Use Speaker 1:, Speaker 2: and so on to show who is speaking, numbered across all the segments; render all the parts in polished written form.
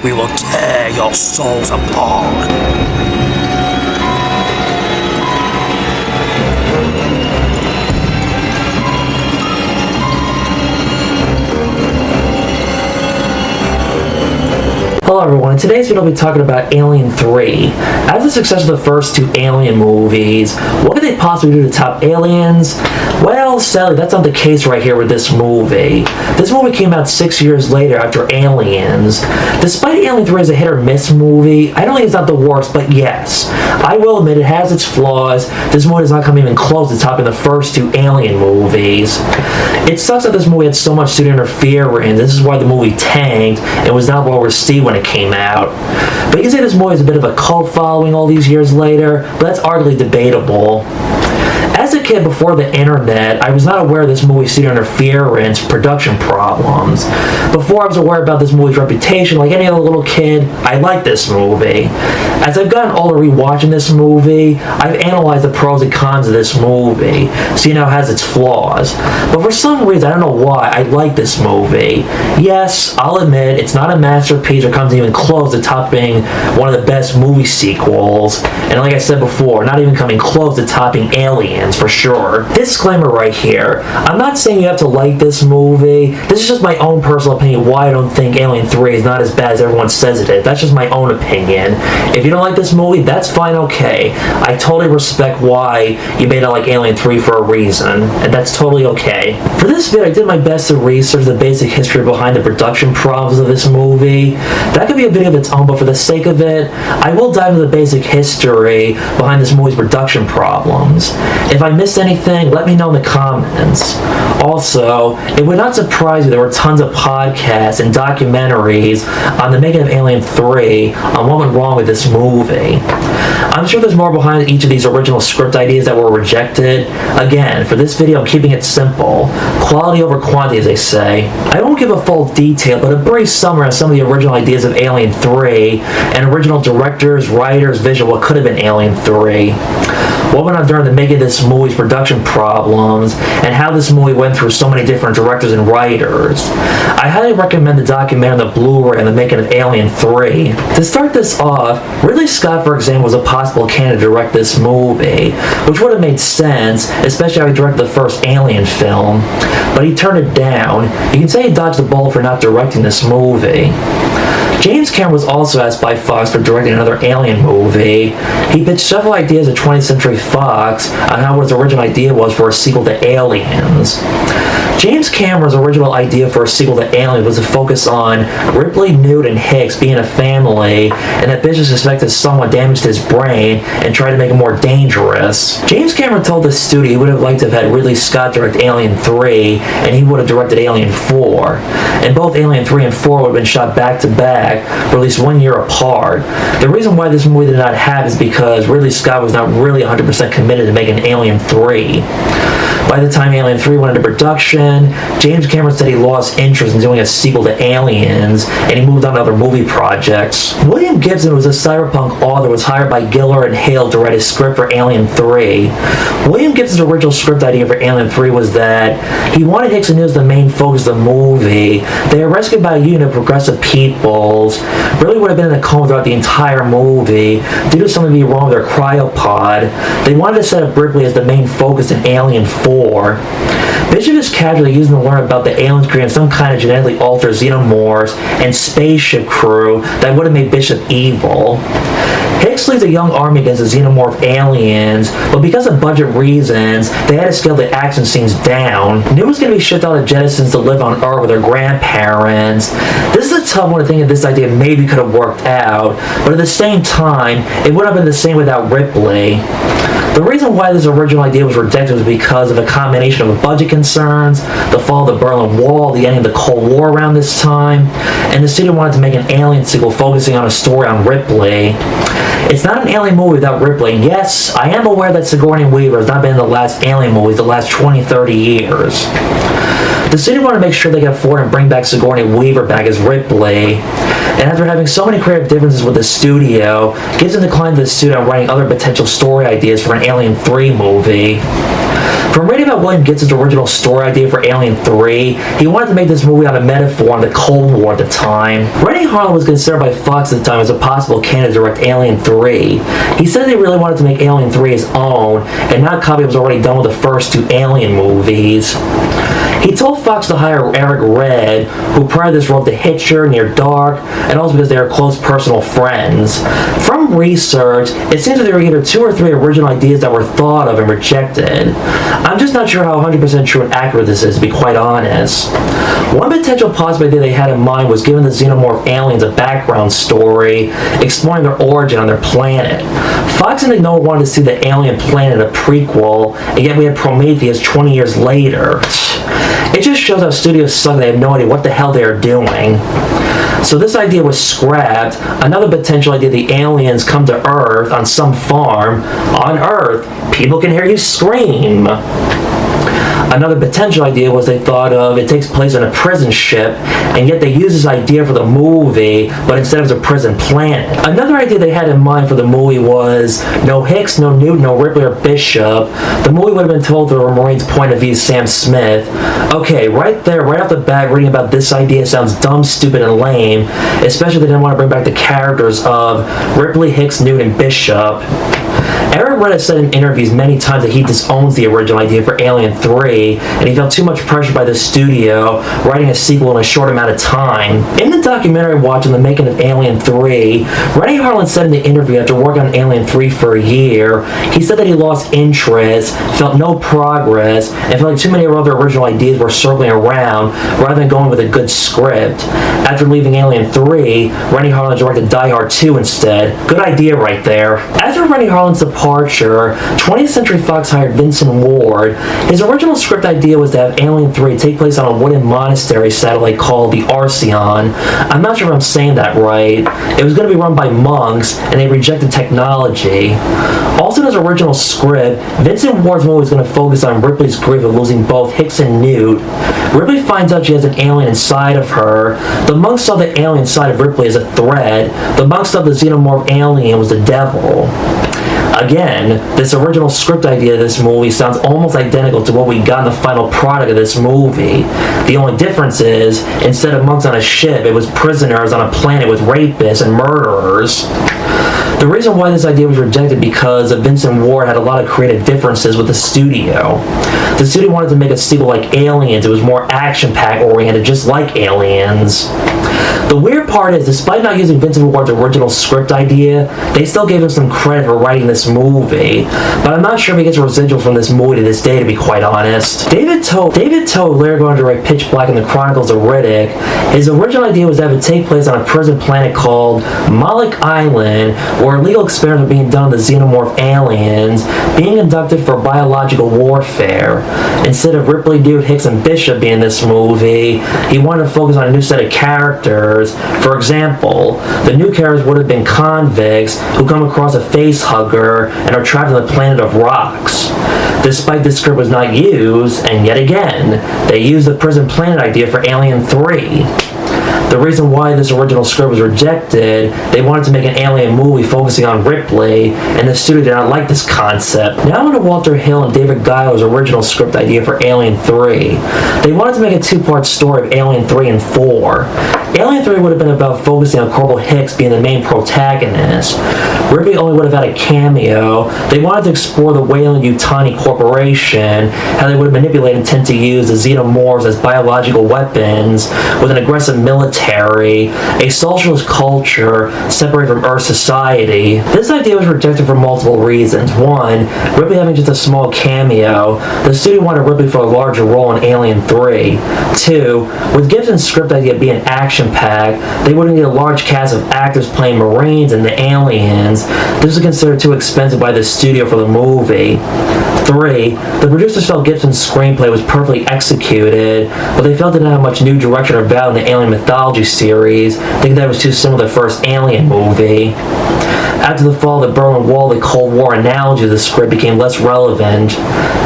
Speaker 1: We will tear your souls apart.
Speaker 2: Hello everyone, in today's video we'll be talking about Alien 3. After the success of the first two Alien movies, what could they possibly do to top Aliens? Well, sadly, that's not the case right here with this movie. This movie came out 6 years later after Aliens. Despite Alien 3 as a hit or miss movie, I don't think it's not the worst, but yes, I will admit it has its flaws. This movie does not come even close to topping the first two Alien movies. It sucks that this movie had so much studio interference. This is why the movie tanked and was not well received when it came out. But you can say this movie is a bit of a cult following all these years later, but that's arguably debatable. As a kid before the internet, I was not aware of this movie's studio interference, production problems. Before I was aware about this movie's reputation, like any other little kid, I liked this movie. As I've gotten older rewatching this movie, I've analyzed the pros and cons of this movie, seeing how it has its flaws. But for some reason, I don't know why, I like this movie. Yes, I'll admit, it's not a masterpiece or comes even close to topping one of the best movie sequels. And like I said before, not even coming close to topping Aliens, for sure. Disclaimer right here, I'm not saying you have to like this movie. This is just my own personal opinion why I don't think Alien 3 is not as bad as everyone says it is. That's just my own opinion. If you don't like this movie, that's fine, okay. I totally respect why you may not like Alien 3 for a reason, and that's totally okay. For this video, I did my best to research the basic history behind the production problems of this movie. That could be a video of its own, but for the sake of it, I will dive into the basic history behind this movie's production problems. If I missed anything, let me know in the comments. Also, it would not surprise you there were tons of podcasts and documentaries on the making of Alien 3 on what went wrong with this movie. I'm sure there's more behind each of these original script ideas that were rejected. Again, for this video I'm keeping it simple. Quality over quantity, as they say. I won't give a full detail, but a brief summary of some of the original ideas of Alien 3 and original directors, writers, vision what could have been Alien 3. What went on during the making of this movie's production problems, and how this movie went through so many different directors and writers. I highly recommend the documentary on the Blu-ray on the making of Alien 3. To start this off, Ridley Scott, for example, was a possible candidate to direct this movie, which would have made sense, especially how he directed the first Alien film, but he turned it down. You can say he dodged the bullet for not directing this movie. James Cameron was also asked by Fox for directing another Alien movie. He pitched several ideas to 20th Century Fox on how what his original idea was for a sequel to Aliens. James Cameron's original idea for a sequel to Alien was to focus on Ripley, Newt, and Hicks being a family, and that Bishop suspected someone damaged his brain and tried to make it more dangerous. James Cameron told the studio he would have liked to have had Ridley Scott direct Alien 3, and he would have directed Alien 4. And both Alien 3 and 4 would have been shot back to back, released 1 year apart. The reason why this movie did not happen is because Ridley Scott was not really 100% committed to making Alien 3. By the time Alien 3 went into production, James Cameron said he lost interest in doing a sequel to Aliens, and he moved on to other movie projects. William Gibson was a cyberpunk author who was hired by Giller and Hale to write a script for Alien 3. William Gibson's original script idea for Alien 3 was that he wanted Hicks and Newt as the main focus of the movie. They were rescued by a unit of progressive peoples, really would have been in a coma throughout the entire movie due to something being wrong with their cryopod. They wanted to set up Ripley as the main focus in Alien 4. Bishop is casually using to learn about the aliens creating some kind of genetically altered xenomorphs and spaceship crew that would have made Bishop evil. Hicks leads a young army against the xenomorph aliens, but because of budget reasons, they had to scale the action scenes down. Newt was going to be shipped out of Jettisons to live on Earth with her grandparents. This is a tough one to think that this idea maybe could have worked out, but at the same time, it wouldn't have been the same without Ripley. The reason why this original idea was rejected was because of a combination of budget concerns, the fall of the Berlin Wall, the ending of the Cold War around this time, and the studio wanted to make an Alien sequel focusing on a story on Ripley. It's not an Alien movie without Ripley, and yes, I am aware that Sigourney Weaver has not been in the last Alien movies the last 20-30 years. The studio wanted to make sure they could afford and bring back Sigourney Weaver back as Ripley. And after having so many creative differences with the studio, Gibson declined to the studio on writing other potential story ideas for an Alien 3 movie. From reading about William Gibson's original story idea for Alien 3, he wanted to make this movie on a metaphor on the Cold War at the time. Rennie Harlin was considered by Fox at the time as a possible candidate to direct Alien 3. He said they really wanted to make Alien 3 his own, and not copy what was already done with the first 2 Alien movies. He told Fox to hire Eric Red, who prior to this wrote The Hitcher, Near Dark, and also because they were close personal friends. From research, it seems that there were either 2 or 3 original ideas that were thought of and rejected. I'm just not sure how 100% true and accurate this is, to be quite honest. One potential possible idea they had in mind was giving the xenomorph aliens a background story, exploring their origin on their planet. Fox and Ignore wanted to see the alien planet a prequel, and yet we had Prometheus 20 years later. It just shows how studios suck and they have no idea what the hell they are doing. So this idea was scrapped. Another potential idea, the aliens come to Earth on some farm. On Earth, people can hear you scream. Another potential idea was they thought of it takes place on a prison ship, and yet they use this idea for the movie, but instead it was a prison planet. Another idea they had in mind for the movie was no Hicks, no Newton, no Ripley or Bishop. The movie would have been told through a Marine's point of view, Sam Smith. Okay, right there, right off the bat, reading about this idea sounds dumb, stupid, and lame, especially if they didn't want to bring back the characters of Ripley, Hicks, Newton, and Bishop. Eric Red has said in interviews many times that he disowns the original idea for Alien 3, and he felt too much pressure by the studio writing a sequel in a short amount of time. In the documentary watching the making of Alien 3, Rennie Harlin said in the interview after working on Alien 3 for a year, he said that he lost interest, felt no progress, and felt like too many other original ideas were circling around rather than going with a good script. After leaving Alien 3, Rennie Harlin directed Die Hard 2 instead. Good idea right there. After Rennie Harlin's departure, 20th Century Fox hired Vincent Ward. His original script idea was to have Alien 3 take place on a wooden monastery satellite called the Arceon. I'm not sure if I'm saying that right. It was going to be run by monks, and they rejected technology. Also in his original script, Vincent Ward's movie was going to focus on Ripley's grief of losing both Hicks and Newt. Ripley finds out she has an alien inside of her. The monks saw the alien inside of Ripley as a threat. The monks thought the xenomorph alien was the devil. Again, this original script idea of this movie sounds almost identical to what we got in the final product of this movie. The only difference is, instead of monks on a ship, it was prisoners on a planet with rapists and murderers. The reason why this idea was rejected because Vincent Ward had a lot of creative differences with the studio. The studio wanted to make a sequel like Aliens. It was more action-packed oriented, just like Aliens. The weird part is, despite not using Vincent Ward's original script idea, they still gave him some credit for writing this movie. But I'm not sure if he gets residuals from this movie to this day, to be quite honest. David Tote later going to direct Pitch Black and the Chronicles of Riddick. His original idea was to have it take place on a prison planet called Moloch Island, where illegal experiments were being done on the xenomorph aliens, being conducted for biological warfare. Instead of Ripley, Newt, Hicks, and Bishop being in this movie, he wanted to focus on a new set of characters. For example, the new characters would have been convicts who come across a facehugger and are trapped on the planet of rocks. Despite this script was not used, and yet again, they used the prison planet idea for Alien 3. The reason why this original script was rejected, they wanted to make an alien movie focusing on Ripley, and the studio did not like this concept. Now on to Walter Hill and David Giler's original script idea for Alien 3. They wanted to make a two-part story of Alien 3 and 4. Alien 3 would have been about focusing on Corporal Hicks being the main protagonist. Ripley only would have had a cameo. They wanted to explore the Weyland-Yutani Corporation, how they would have manipulated and tend to use the xenomorphs as biological weapons with an aggressive military, a socialist culture separated from Earth society. This idea was rejected for multiple reasons. One, Ripley having just a small cameo. The studio wanted Ripley for a larger role in Alien 3. Two, with Gibson's script idea being action-packed, they would need a large cast of actors playing Marines and the aliens. This was considered too expensive by the studio for the movie. 3. The producers felt Gibson's screenplay was perfectly executed, but they felt it didn't have much new direction or value in the Alien mythology series, thinking that it was too similar to the first Alien movie. After the fall of the Berlin Wall, the Cold War analogy of the script became less relevant.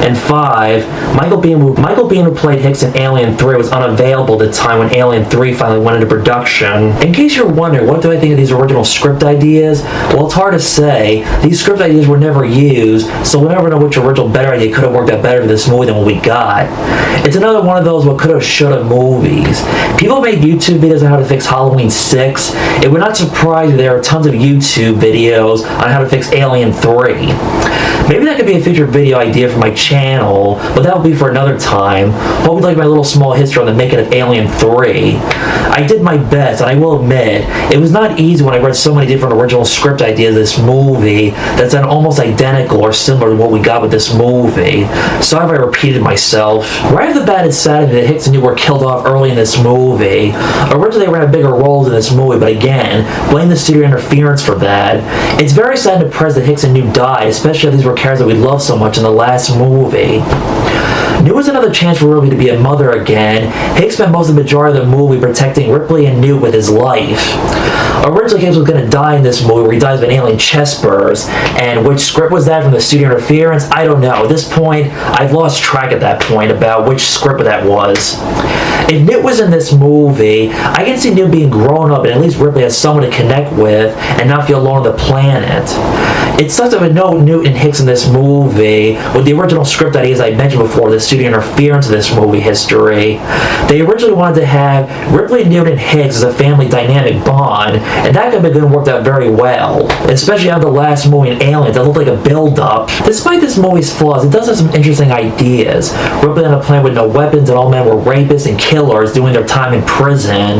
Speaker 2: And 5. Michael Biehn, who played Hicks in Alien 3, was unavailable at the time when Alien 3 finally went into production. In case you're wondering, what do I think of these original script ideas? Well, it's hard to say. These script ideas were never used, so we'll never know which original better idea could have worked out better for this movie than what we got. It's another one of those what could have, should have movies. People make YouTube videos on how to fix Halloween 6. It would not surprise you there are tons of YouTube videos on how to fix Alien 3. Maybe that could be a future video idea for my channel, but that will be for another time. Hope you like my little small history on the making of Alien 3. I did my best, and I will admit, it was not easy when I read so many different original script ideas of this movie that sound almost identical or similar to what we got with this movie. Sorry if I repeated myself. Right off the bat, it's sad that Hicks and Newt were killed off early in this movie. Originally, they were going to have bigger roles in this movie, but again, blame the studio interference for that. It's very sad and depressed that Hicks and Newt died, especially if these were characters that we loved so much in the last movie. Newt was another chance for Ripley to be a mother again. Hicks spent most of the majority of the movie protecting Ripley and Newt with his life. Originally, Hicks was going to die in this movie where he dies of an alien chest burst, and which script was that from the studio interference? I don't know. At this point, I've lost track at that point about which script that was. If Newt was in this movie, I can see Newt being grown up and at least Ripley has someone to connect with and not feel alone on the planet. It sucks that with no Newt and Hicks in this movie, with the original script ideas I mentioned before, the studio interference of this movie history. They originally wanted to have Ripley, Newt, and Hicks as a family dynamic bond, and that could have been worked out very well. Especially after the last movie in Aliens, that looked like a build-up. Despite this movie's flaws, it does have some interesting ideas. Ripley on a planet with no weapons and all men were rapists and killers doing their time in prison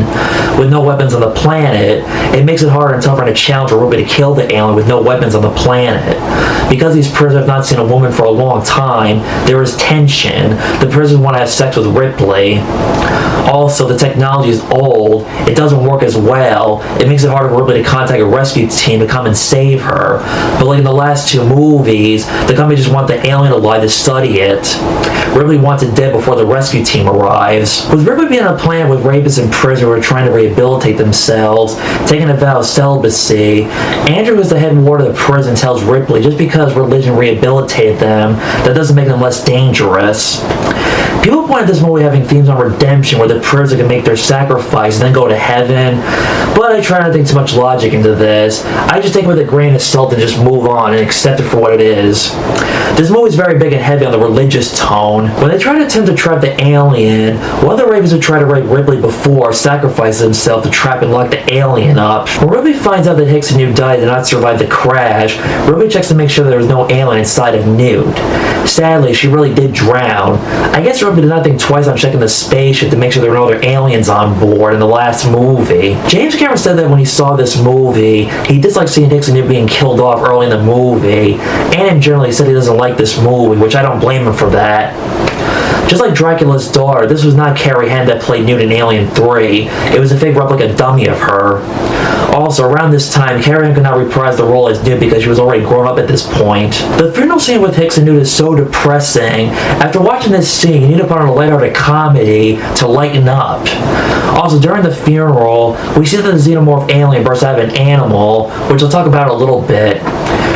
Speaker 2: with no weapons on the planet. It makes it harder and tougher to challenge Ripley to kill the alien with no weapons on the planet. Because these prisoners have not seen a woman for a long time, there is tension. The prisoners want to have sex with Ripley. Also, the technology is old. It doesn't work as well. It makes it harder for Ripley to contact a rescue team to come and save her. But like in the last two movies, the company just wants the alien alive to study it. Ripley wants it dead before the rescue team arrives. With Ripley being on a planet with rapists and prisoners who are trying to rehabilitate themselves, taking a vow of celibacy, Andrew, who's the head warden of the prison, tells Ripley just because religion rehabilitated them, that doesn't make them less dangerous. People point at this movie having themes on redemption where the prisoners can make their sacrifice and then go to heaven, but I try not to think too much logic into this. I just take it with a grain of salt and just move on and accept it for what it is. This movie is very big and heavy on the religious tone. When they try to attempt to trap the alien, one of the rapists who tried to rape Ripley before sacrifices himself to trap and lock the alien up. When Ripley finds out that Hicks and Newt died and did not survive the crash, Ripley checks to make sure there was no alien inside of Newt. Sadly, she really did drown. I guess Ripley did not think twice on checking the spaceship to make sure there were no other aliens on board in the last movie. James Cameron said that when he saw this movie, he disliked seeing Hicks and Newt being killed off early in the movie, and in general he said he doesn't like this movie, which I don't blame him for that. Just like Dracula's daughter, this was not Carrie Henn that played Newt in Alien 3. It was a fake replica dummy of her. Also, around this time, Carrie Henn could not reprise the role as Newt because she was already grown up at this point. The funeral scene with Hicks and Newt is so depressing. After watching this scene, you need to put on a lighthearted comedy to lighten up. Also, during the funeral, we see that the xenomorph alien bursts out of an animal, which I'll talk about in a little bit.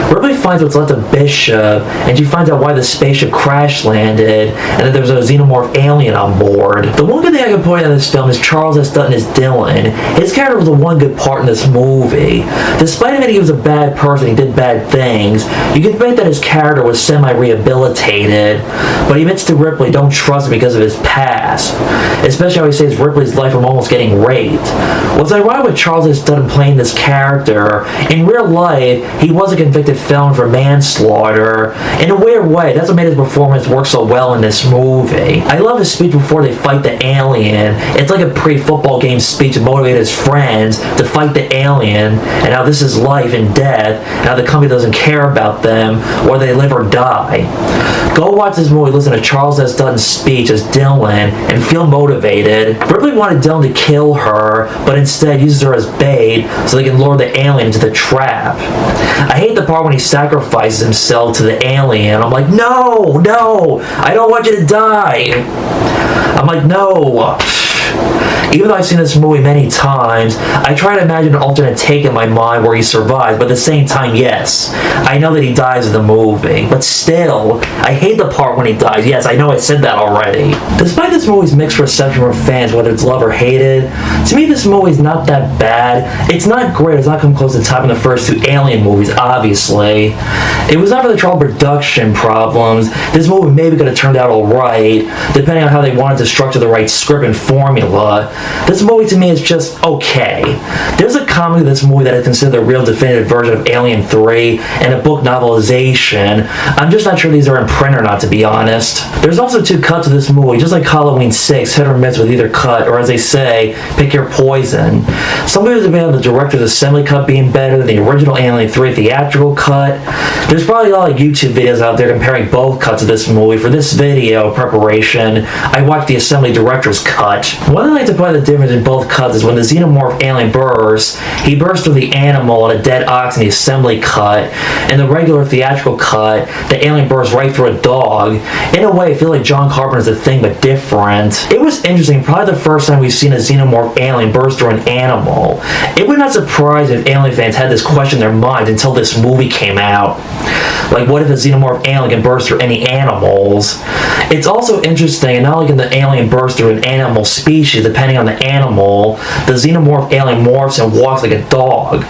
Speaker 2: Ripley finds what's left of Bishop, and she finds out why the spaceship crash landed, and that there was a xenomorph alien on board. The one good thing I can point out in this film is Charles S. Dutton as Dylan. His character was the one good part in this movie. Despite admitting he was a bad person, he did bad things, you can bet that his character was semi-rehabilitated, but he admits to Ripley don't trust him because of his past, especially how he saves Ripley's life from almost getting raped. What's ironic with Charles S. Dutton playing this character, in real life, he was a convicted felon for manslaughter. In a weird way, that's what made his performance work so well in this movie. I love his speech before they fight the alien. It's like a pre-football game speech to motivate his friends to fight the alien, and how this is life and death, and how the company doesn't care about them, whether they live or die. Go watch this movie, listen to Charles S. Dutton's speech as Dylan, and feel motivated. Ripley wanted Dylan to kill her, but instead uses her as bait so they can lure the alien into the trap. I hate the part when he sacrifices himself to the alien. I'm like, no, I don't want you to die. I'm like, no. Even though I've seen this movie many times, I try to imagine an alternate take in my mind where he survives, but at the same time, yes, I know that he dies in the movie. But still, I hate the part when he dies. Yes, I know I said that already. Despite this movie's mixed reception from fans, whether it's love or hated, to me this movie's not that bad. It's not great. It's not come close to topping the first two Alien movies, obviously. It was not for the trouble production problems. This movie maybe could have turned out alright, depending on how they wanted to structure the right script and formula. This movie to me is just okay. There's a comic of this movie that I consider the real definitive version of Alien 3 and a book novelization. I'm just not sure these are in print or not, to be honest. There's also two cuts of this movie, just like Halloween 6, hit or miss with either cut, or as they say, pick your poison. Some people debate on the director's assembly cut being better than the original Alien 3 theatrical cut. There's probably a lot of YouTube videos out there comparing both cuts of this movie. For this video preparation, I watched the assembly director's cut. One thing to point out the difference in both cuts is when the xenomorph alien bursts, he bursts through the animal and a dead ox in the assembly cut. In the regular theatrical cut, the alien bursts right through a dog. In a way, I feel like John Carpenter's a thing, but different. It was interesting, probably the first time we've seen a xenomorph alien burst through an animal. It would not surprise if Alien fans had this question in their minds until this movie came out. Like, what if a xenomorph alien can burst through any animals? It's also interesting, and not only can the alien burst through an animal species, depending on the animal, the xenomorph alien morphs and walks like a dog.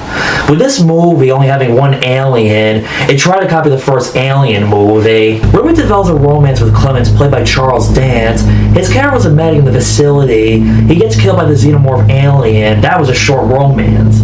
Speaker 2: With this movie only having one alien, it tried to copy the first Alien movie. Ripley develops a romance with Clemens, played by Charles Dance. His character was a medic in the facility. He gets killed by the xenomorph alien. That was a short romance.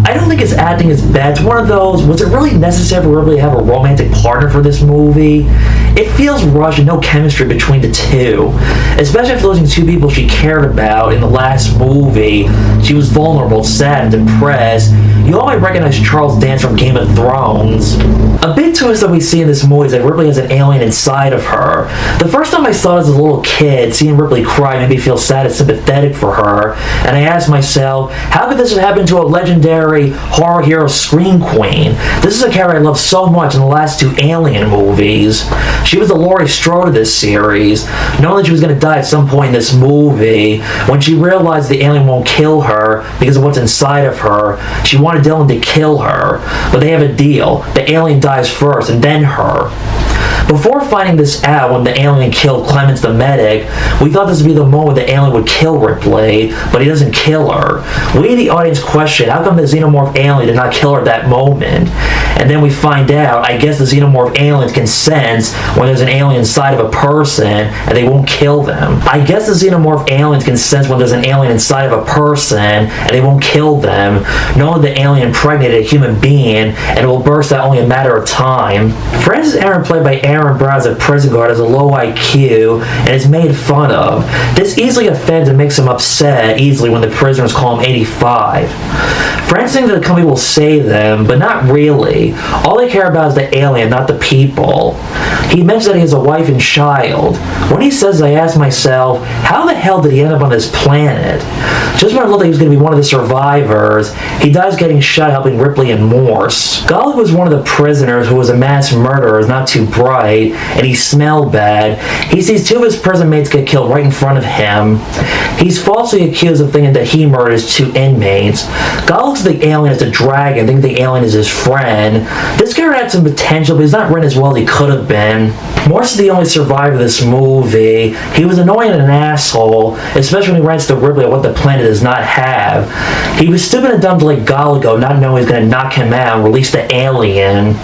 Speaker 2: I don't think his acting is bad. It's one of those, was it really necessary for Ripley to have a romantic partner for this movie? It feels rushed and no chemistry between the two. Especially after losing two people she cared about in the last movie. She was vulnerable, sad, and depressed. You all might recognize Charles Dance from Game of Thrones. A big twist that we see in this movie is that Ripley has an alien inside of her. The first time I saw it as a little kid, seeing Ripley cry made me feel sad and sympathetic for her. And I asked myself, how could this have happened to a legendary horror hero scream queen? This is a character I love so much in the last two Alien movies. She was the Laurie Strode of this series, knowing that she was going to die at some point in this movie. When she realized the alien won't kill her because of what's inside of her, she wanted Dylan to kill her. But they have a deal. The alien dies first, and then her. Before finding this out when the alien killed Clemens the medic, we thought this would be the moment the alien would kill Ripley, but he doesn't kill her. We, the audience, question how come the xenomorph alien did not kill her at that moment? And then we find out, I guess the xenomorph aliens can sense when there's an alien inside of a person and they won't kill them. I guess the xenomorph aliens can sense when there's an alien inside of a person and they won't kill them, knowing the alien impregnated a human being and it will burst out only a matter of time. Frances Aaron, played by Aaron Brown as a prison guard, has a low IQ and is made fun of. This easily offends and makes him upset easily when the prisoners call him 85. Francis thinks that the company will save them, but not really. All they care about is the alien, not the people. He mentions that he has a wife and child. When he says, I ask myself, how the hell did he end up on this planet? Just when I thought that he was going to be one of the survivors, he dies getting shot helping Ripley and Morse. Gollick was one of the prisoners who was a mass murderer, is not too bright, and he smelled bad. He sees two of his prison mates get killed right in front of him. He's falsely accused of thinking that he murdered his two inmates. Gollick looks at the alien as a dragon, thinking the alien is his friend. This character had some potential, but he's not written as well as he could have been. Morse is the only survivor of this movie. He was annoying and an asshole, especially when he writes to Ripley what the planet does not have. He was stupid and dumb to let Gollick go, not knowing he's going to knock him out and release the alien.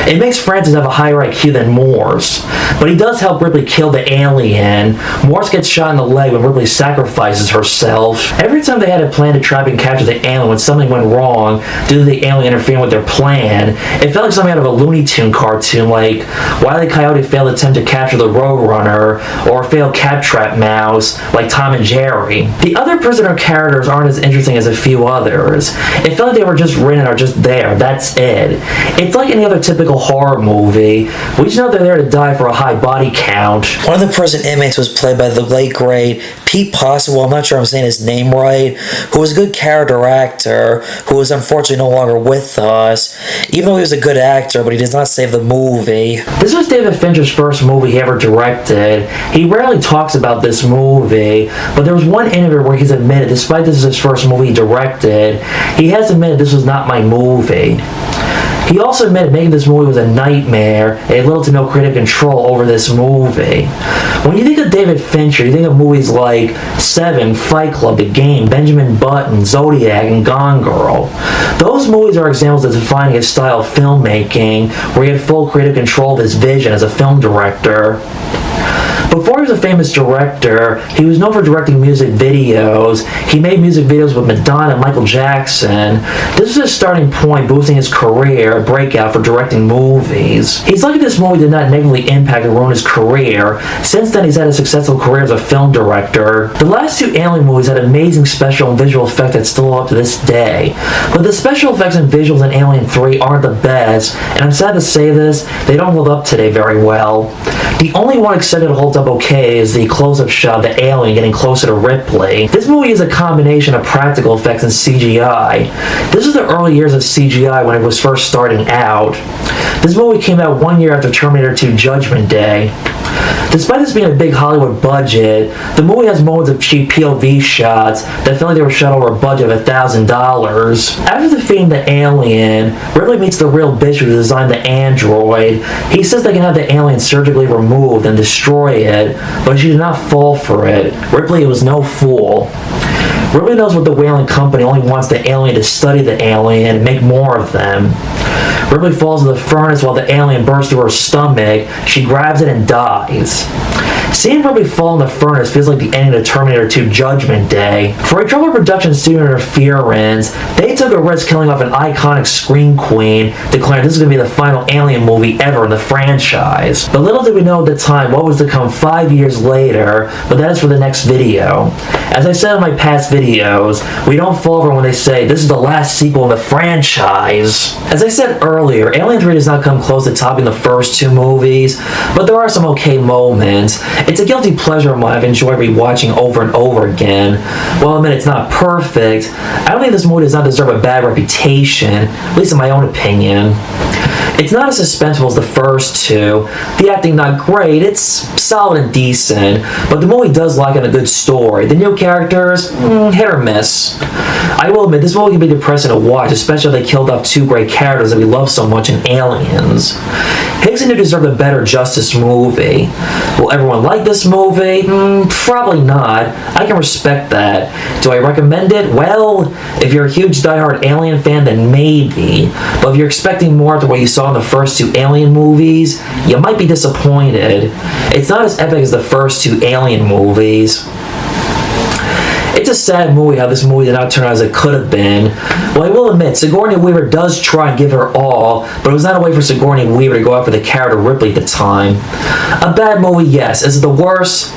Speaker 2: It makes Francis have a higher IQ than Morse, but he does help Ripley kill the alien. Morse gets shot in the leg when Ripley sacrifices herself. Every time they had a plan to trap and capture the alien when something went wrong due to the alien interfering with their plan, it felt like something out of a Looney Tune cartoon, like Wile E. Coyote failed attempt to capture the Roadrunner, or a failed cat trap mouse, like Tom and Jerry. The other prisoner characters aren't as interesting as a few others. It felt like they were just written or just there, that's it. It's like any other typical horror movie. We just know they're there to die for a high body count. One of the prison inmates was played by the late great
Speaker 3: Pete Possible, I'm not sure I'm saying his name right, who was a good character actor, who was unfortunately no longer with us. Even though he was a good actor, but he does not save the movie.
Speaker 2: This was David Fincher's first movie he ever directed. He rarely talks about this movie, but there was one interview where he's admitted, despite this is his first movie he directed, he has admitted this was not my movie. He also admitted making this movie was a nightmare and had little to no creative control over this movie. When you think of David Fincher, you think of movies like Seven, Fight Club, The Game, Benjamin Button, Zodiac, and Gone Girl. Those movies are examples of defining his style of filmmaking, where he had full creative control of his vision as a film director. Before he was a famous director, he was known for directing music videos. He made music videos with Madonna and Michael Jackson. This was his starting point, boosting his career, a breakout for directing movies. He's lucky this movie did not negatively impact or ruin his career. Since then, he's had a successful career as a film director. The last two Alien movies had amazing special and visual effects that still hold up to this day. But the special effects and visuals in Alien 3 aren't the best, and I'm sad to say this, they don't hold up today very well. The only one exception that holds up okay is the close-up shot of the alien getting closer to Ripley. This movie is a combination of practical effects and CGI. This was the early years of CGI when it was first starting out. This movie came out 1 year after Terminator 2 Judgment Day. Despite this being a big Hollywood budget, the movie has moments of cheap POV shots that felt like they were shot over a budget of $1,000. After defeating the alien, Ripley meets the real bitch who designed the android. He says they can have the alien surgically removed and destroy it, but she did not fall for it. Ripley was no fool. Ripley knows what the Weyland Company only wants the alien to study the alien and make more of them. Ripley falls in the furnace while the alien bursts through her stomach. She grabs it and dies. Seeing Ripley fall in the furnace feels like the ending of Terminator 2 Judgment Day. For a troubled production studio interference, they took a risk killing off an iconic scream queen, declaring this is going to be the final Alien movie ever in the franchise. But little did we know at the time what was to come 5 years later, but that is for the next video. As I said in my past videos, we don't fall for when they say this is the last sequel in the franchise. As I said earlier, Alien 3 does not come close to topping the first two movies, but there are some okay moments. It's a guilty pleasure of mine I've enjoyed rewatching over and over again. While I admit it's not perfect, I don't think this movie does not deserve a bad reputation, at least in my own opinion. It's not as suspenseful as the first two. The acting not great, it's solid and decent, but the movie does lack in a good story. The new characters, hit or miss. I will admit, this movie can be depressing to watch, especially if they killed off two great characters that we love so much in Aliens. Higgs and New deserve a better Justice movie. Will everyone like this movie? Probably not. I can respect that. Do I recommend it? Well, if you're a huge diehard Alien fan, then maybe. But if you're expecting more after what you saw in the first two Alien movies, you might be disappointed. It's not as epic as the first two Alien movies. It's a sad movie how this movie did not turn out as it could have been. Well, I will admit, Sigourney Weaver does try and give her all, but it was not a way for Sigourney Weaver to go after the character Ripley at the time. A bad movie, yes. Is it the worst?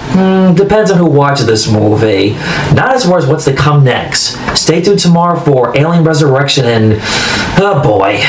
Speaker 2: Depends on who watches this movie. Not as worse as what's to come next. Stay tuned tomorrow for Alien Resurrection and... oh boy.